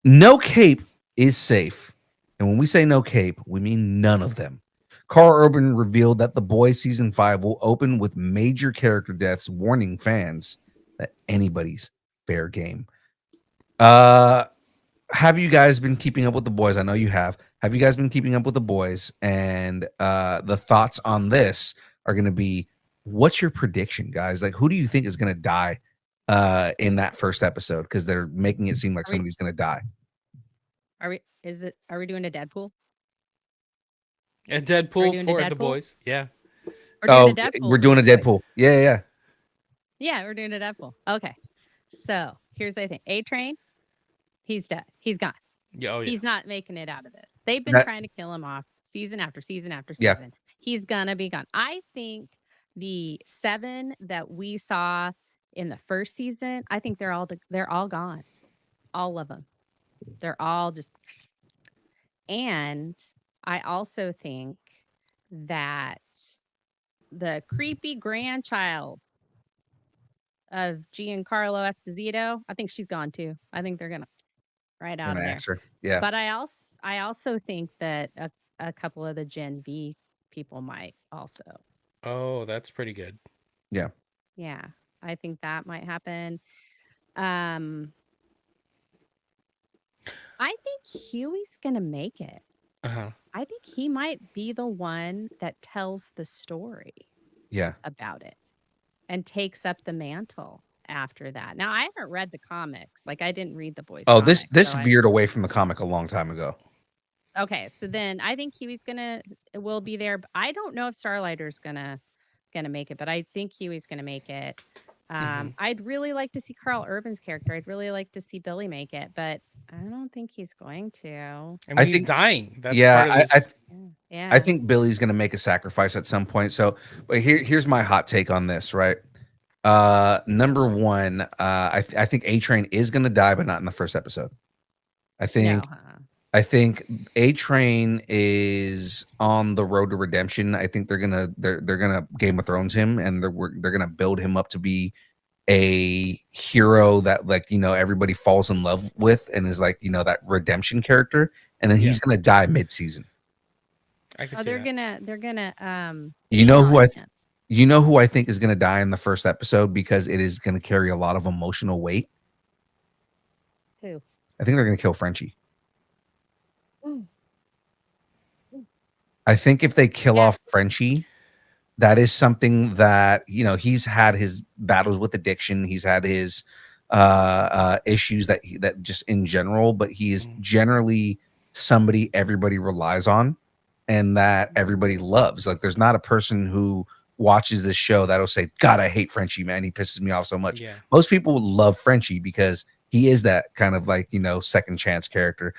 No cape is safe. And when we say no cape, we mean none of them. Karl Urban revealed that The Boys season 5 will open with major character deaths, warning fans that anybody's fair game. Have you guys been keeping up with The Boys? I know you have. Have you guys been keeping up with The Boys? And the thoughts on this are going to be, what's your prediction, guys? Like, who do you think is going to die in that first episode? Because they're making it seem like Are we? somebody's going to die. Are we? Is it? Are we doing a Deadpool? A Are we Deadpool doing a for The Deadpool? Boys. Yeah. We're doing a Oh, Deadpool we're for doing The a Boys. Deadpool. Yeah, yeah. Yeah, we're doing a Deadpool. Okay. So here's the thing. A-Train, he's dead. He's gone. Yeah. Oh yeah. He's not making it out of this. They've been That, trying to kill him off season after season after yeah. season. He's gonna be gone. I think the 7 that we saw in the first season, I think they're all gone. All of them. They're all just. And I also think that the creepy grandchild of Giancarlo Esposito, I think she's gone too. I think they're gonna right out An of there. answer. Yeah. But I also think that a couple of the Gen V people might also. Oh, that's pretty good. Yeah. Yeah, I think that might happen. Um, I think Huey's gonna make it. Uh-huh. I think he might be the one that tells the story Yeah. about it and takes up the mantle after that. Now, I haven't read the comics. Like, I didn't read the Boys Oh, comics. this so veered away from the comic a long time ago. Okay, so then I think Huey's will be there. But I don't know if Starlighter's gonna make it, but I think Huey's gonna make it. I'd really like to see Karl Urban's character. I'd really like to see Billy make it, but I don't think he's going to. I mean, he's dying. That's Yeah, part of this. Yeah. I think Billy's going to make a sacrifice at some point. So, but here's my hot take on this, right? Number one, I think A-Train is going to die, but not in the first episode. I think A-Train is on the road to redemption. I think they're gonna Game of Thrones him, and they're gonna build him up to be a hero that, like, you know, everybody falls in love with and is like, you know, that redemption character, and then he's gonna die mid-season. I can see they're that. gonna You know who I think is gonna die in the first episode because it is gonna carry a lot of emotional weight? Who? I think they're gonna kill Frenchie. I think if they kill off Frenchie, that is something that, you know, he's had his battles with addiction. He's had his issues that just in general, but he is generally somebody everybody relies on and that everybody loves. Like, there's not a person who watches this show that'll say, God, I hate Frenchie, man. He pisses me off so much. Yeah. Most people love Frenchie because he is that kind of, like, you know, second chance character.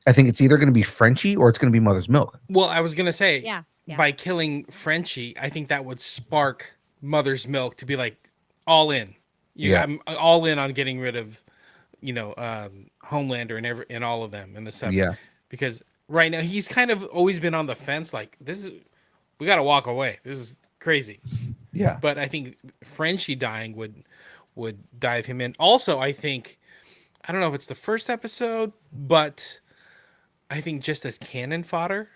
I think it's either going to be Frenchie or it's going to be Mother's Milk. Well, I was gonna say, Yeah. by killing Frenchie, I think that would spark Mother's Milk to be like all in. I'm all in on getting rid of, you know, Homelander and all of them in the 7. Yeah. Because right now he's kind of always been on the fence. Like, we got to walk away. This is crazy. Yeah. But I think Frenchie dying would dive him in. Also, I think, I don't know if it's the first episode, but I think just as cannon fodder,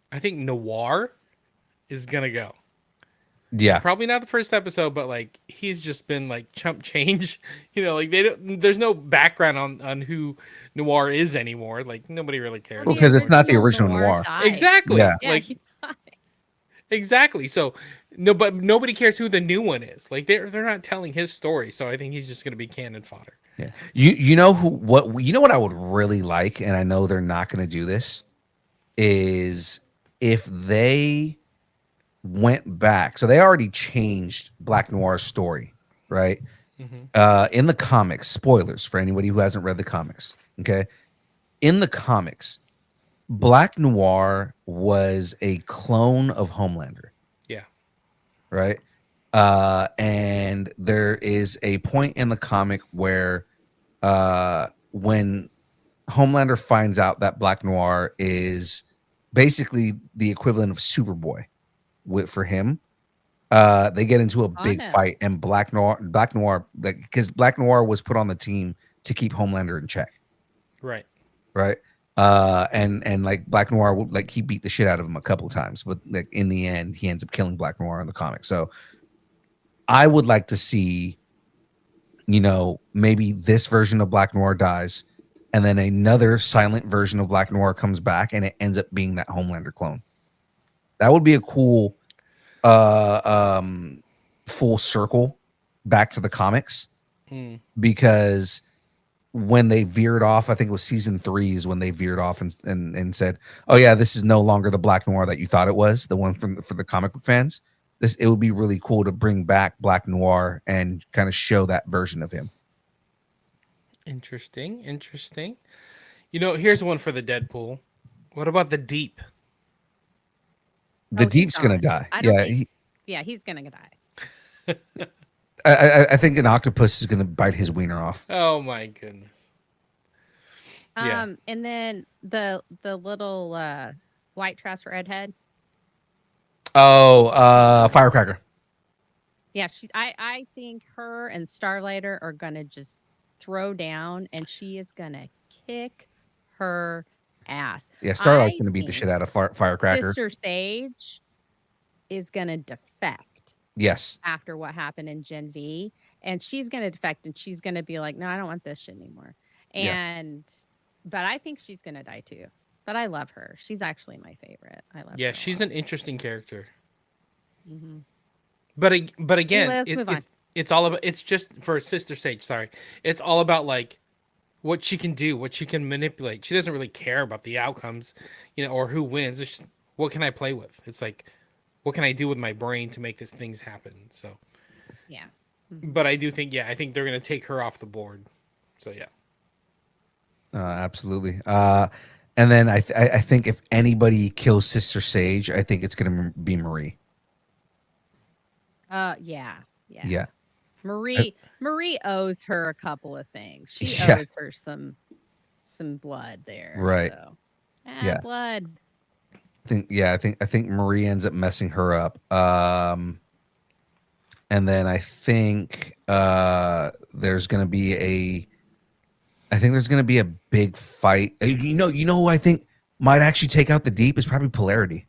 I think Noir is gonna go. Yeah. Probably not the first episode, but like he's just been like chump change. You know, like there's no background on who Noir is anymore. Like, nobody really cares. Well, because it's not the original Noir. Exactly. Yeah. Like, exactly. So but nobody cares who the new one is. Like, they're not telling his story. So I think he's just gonna be cannon fodder. Yeah. You know what I would really like, and I know they're not going to do this, is if they went back. So they already changed Black Noir's story, right? In the comics, spoilers for anybody who hasn't read the comics, okay? In the comics, Black Noir was a clone of Homelander. Yeah. Right? And there is a point in the comic where when Homelander finds out that Black Noir is basically the equivalent of Superboy for him, they get into a big fight, and Black Noir, like, because Black Noir was put on the team to keep Homelander in check. Right. right? And like Black Noir would like he beat the shit out of him a couple times, but like in the end, he ends up killing Black Noir in the comic. So I would like to see, maybe this version of Black Noir dies, and then another silent version of Black Noir comes back, and it ends up being that Homelander clone. That would be a cool uh full circle back to the comics, Mm. because when they veered off, I think it was season 3 is when they veered off and said, "Oh yeah, this is no longer the Black Noir that you thought it was, the one for the comic book fans." It would be really cool to bring back Black Noir and kind of show that version of him. Interesting. Interesting. Here's one for the Deadpool. What about the Deep? The Oh, he's Deep's gonna gone. die. I don't Yeah, think. Yeah, he's gonna die. I think an octopus is gonna bite his wiener off. Oh my goodness. Yeah. And then the little white trash redhead. Oh, Firecracker. Yeah, I think her and Starlighter are gonna just throw down, and she is gonna kick her ass. Yeah, Starlight's I gonna beat the think shit out of Firecracker. Sister Sage is gonna defect Yes. after what happened in Gen V, and she's gonna defect, and she's gonna be like, "No, I don't want this shit anymore." Yeah. And but I think she's gonna die too. But I love her. She's actually my favorite. I love her. Yeah, a she's lot. an interesting character. Mhm. But again, Let's move on. it's all about, it's just for Sister Sage, sorry. It's all about like what she can do, what she can manipulate. She doesn't really care about the outcomes, or who wins. It's just what can I play with? It's like what can I do with my brain to make these things happen? So, Yeah. but I do think I think they're going to take her off the board. So, yeah. Absolutely. And then I think if anybody kills Sister Sage, I think it's gonna be Marie. Yeah. Yeah. Marie owes her a couple of things. She Yeah. owes her some blood there. Right. So. Yeah. Blood. I think Marie ends up messing her up. And then I think there's gonna be a big fight. You know who I think might actually take out the Deep is probably Polarity.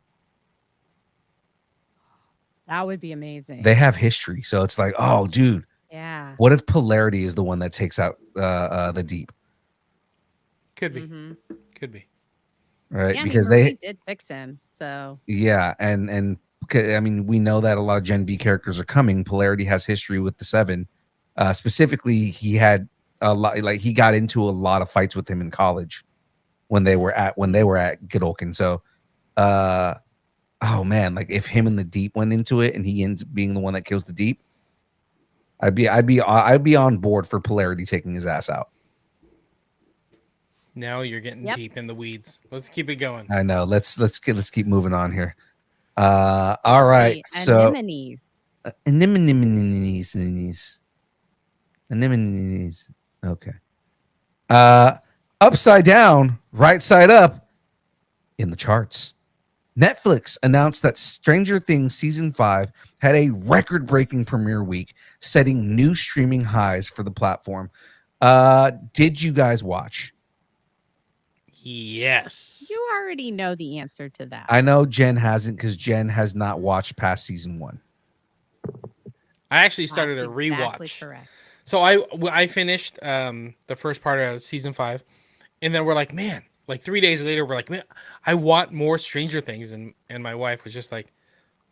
That would be amazing. They have history, so it's like, oh, dude, Yeah. what if Polarity is the one that takes out the Deep? Could be. Mhm. Could be. Right? Yeah, Because Marie did fix him. So. yeah, and I mean, we know that a lot of Gen V characters are coming. Polarity has history with the Seven. Specifically, he had a lot. Like he got into a lot of fights with him in college when they were at Godolkin. So, oh man, like if him and the Deep went into it, and he ends up being the one that kills the Deep, I'd be on board for Polarity taking his ass out. Now you're getting deep in the weeds. Let's keep it going. I know. Let's keep moving on here. All right. So anemones. Okay. Upside down, right side up in the charts. Netflix announced that Stranger Things season 5 had a record-breaking premiere week, setting new streaming highs for the platform. Did you guys watch? Yes. You already know the answer to that. I know Jen hasn't, because Jen has not watched past season 1. I actually started a rewatch. Exactly correct. So I finished the first part of season 5, and then we're like, man, like 3 days later, we're like, man, I want more Stranger Things, and my wife was just like,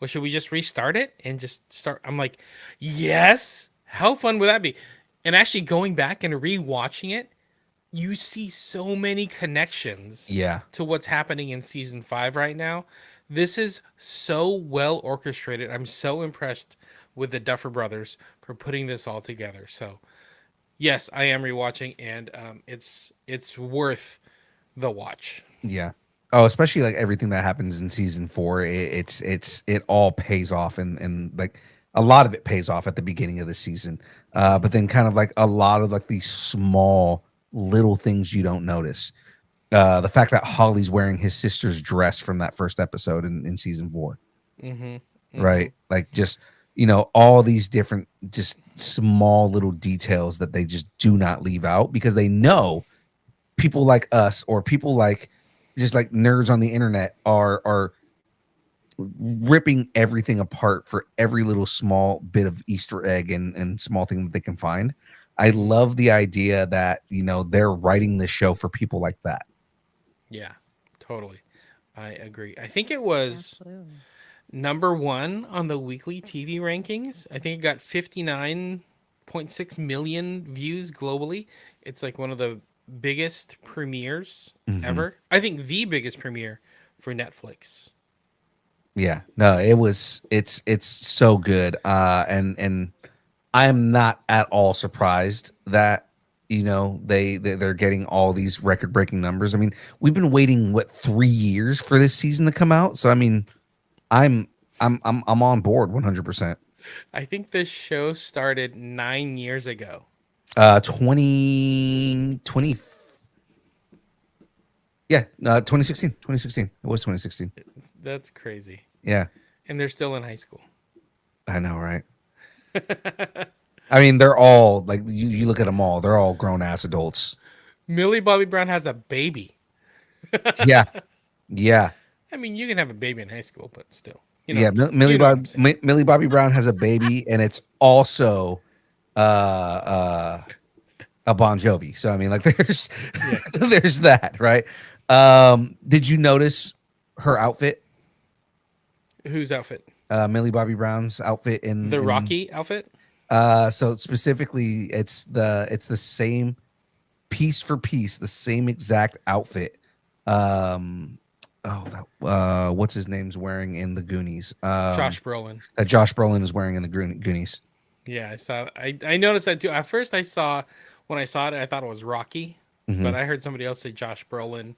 well, should we just restart it and just start? I'm like, yes. How fun would that be? And actually going back and rewatching it, you see so many connections to what's happening in season 5 right now. This is so well orchestrated. I'm so impressed with the Duffer Brothers for putting this all together. So, yes, I am rewatching, and it's worth the watch. Yeah. Oh, especially like everything that happens in season 4, it all pays off, and like a lot of it pays off at the beginning of the season. But then kind of like a lot of like these small little things you don't notice. The fact that Holly's wearing his sister's dress from that first episode in season 4. Right? Like just, all these different, just small little details that they just do not leave out, because they know people like us or people like just like nerds on the internet are ripping everything apart for every little small bit of Easter egg and small thing that they can find. I love the idea that, you know, they're writing this show for people like that. Yeah, totally. I agree. I think it was Absolutely. number one on the weekly TV rankings. I think it got 59.6 million views globally. It's like one of the biggest premieres Mhm. ever. I think the biggest premiere for Netflix. Yeah, no, it's so good. And I am not at all surprised that, you know, they're getting all these record breaking numbers. I mean, we've been waiting what 3 years for this season to come out. So I mean, I'm I'm on board 100%. I think this show started 9 years ago. 2020, yeah, 2016. 2016. It was 2016. That's crazy. Yeah, And they're still in high school. I know, right? I mean, they're all like you look at them all, they're all grown ass adults. Millie Bobby Brown has a baby. Yeah. Yeah. I mean, you can have a baby in high school, but still, Yeah, you know what I'm saying. Millie Bobby Brown has a baby, and it's also uh uh a Bon Jovi. So I mean, like, there's Yeah. there's that, right? Did you notice her outfit? Whose outfit? Millie Bobby Brown's outfit The in Rocky outfit? so specifically, it's the same piece for piece, the same exact outfit. Um, what's his name's wearing in the Goonies? Josh Brolin. That Josh Brolin is wearing in the Goonies. Yeah, I saw. I noticed that too. At first, when I saw it, I thought it was Rocky, Mhm. but I heard somebody else say Josh Brolin,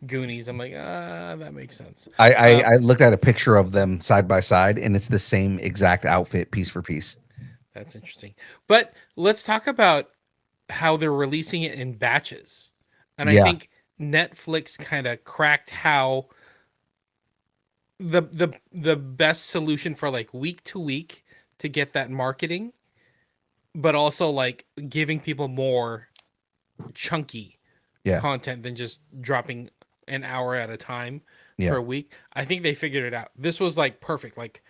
Goonies. I'm like, that makes sense. I looked at a picture of them side by side, and it's the same exact outfit, piece for piece. That's interesting. But let's talk about how they're releasing it in batches, and I Yeah, think Netflix kind of cracked how the best solution for like week to week to get that marketing, but also like giving people more chunky yeah, content than just dropping an hour at a time yeah. per week. I think they figured it out. This was like perfect. Like,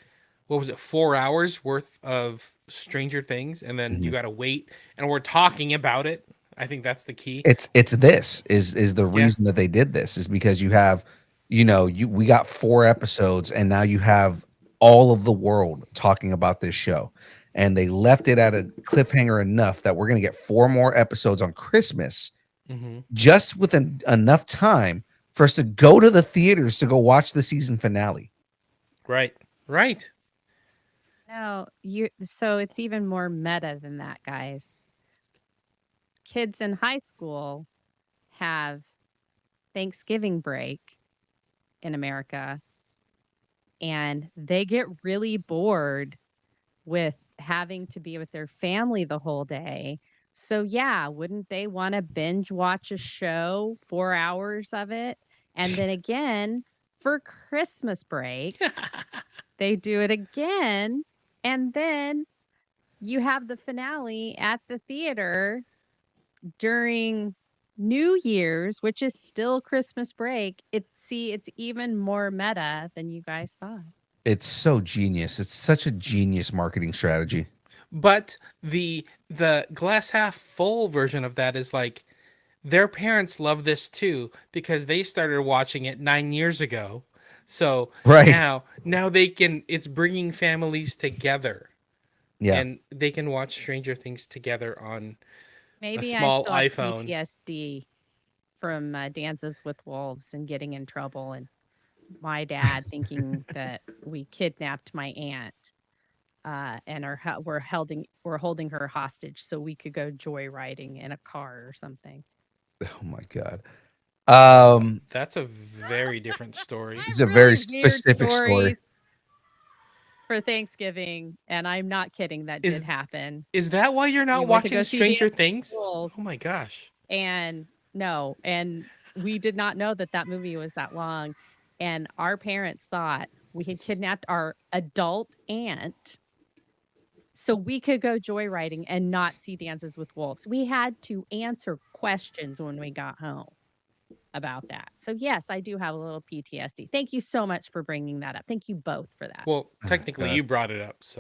what was it, 4 hours worth of Stranger Things, and then you Mhm. got to wait, and we're talking about it. I think that's the key. It's this is the Yeah. reason that they did this is because you have, you know, we got 4 episodes, and now you have all of the world talking about this show, and they left it at a cliffhanger enough that we're gonna get 4 more episodes on Christmas, Hmm. just with enough time for us to go to the theaters to go watch the season finale. Right. Right. No, so it's even more meta than that, guys. Kids in high school have Thanksgiving break in America, and they get really bored with having to be with their family the whole day. So yeah, wouldn't they want to binge watch a show, 4 hours of it? And then again, for Christmas break, they do it again. And then you have the finale at the theater during New Year's, which is still Christmas break. It's even more meta than you guys thought. It's so genius. It's such a genius marketing strategy. But the glass half full version of that is like their parents love this too because they started watching it 9 years ago. So Right. now they can. It's bringing families together, Yeah. and they can watch Stranger Things together on a Maybe I small still have iPhone. PTSD from Dances with Wolves and getting in trouble, and my dad thinking that we kidnapped my aunt, and we're holding her hostage so we could go joyriding in a car or something. Oh my God. That's a very different story. It's a very Really weird specific story. stories for Thanksgiving, and I'm not kidding. That Is did happen. is that why you're We not went to watching go see Stranger Dances with Things? Wolves, Oh my gosh. and no, and we did not know that that movie was that long, and our parents thought we had kidnapped our adult aunt so we could go joyriding and not see Dances with Wolves. We had to answer questions when we got home about that. So yes, I do have a little PTSD. Thank you so much for bringing that up. Thank you both for that. Well, technically, God. you brought it up, so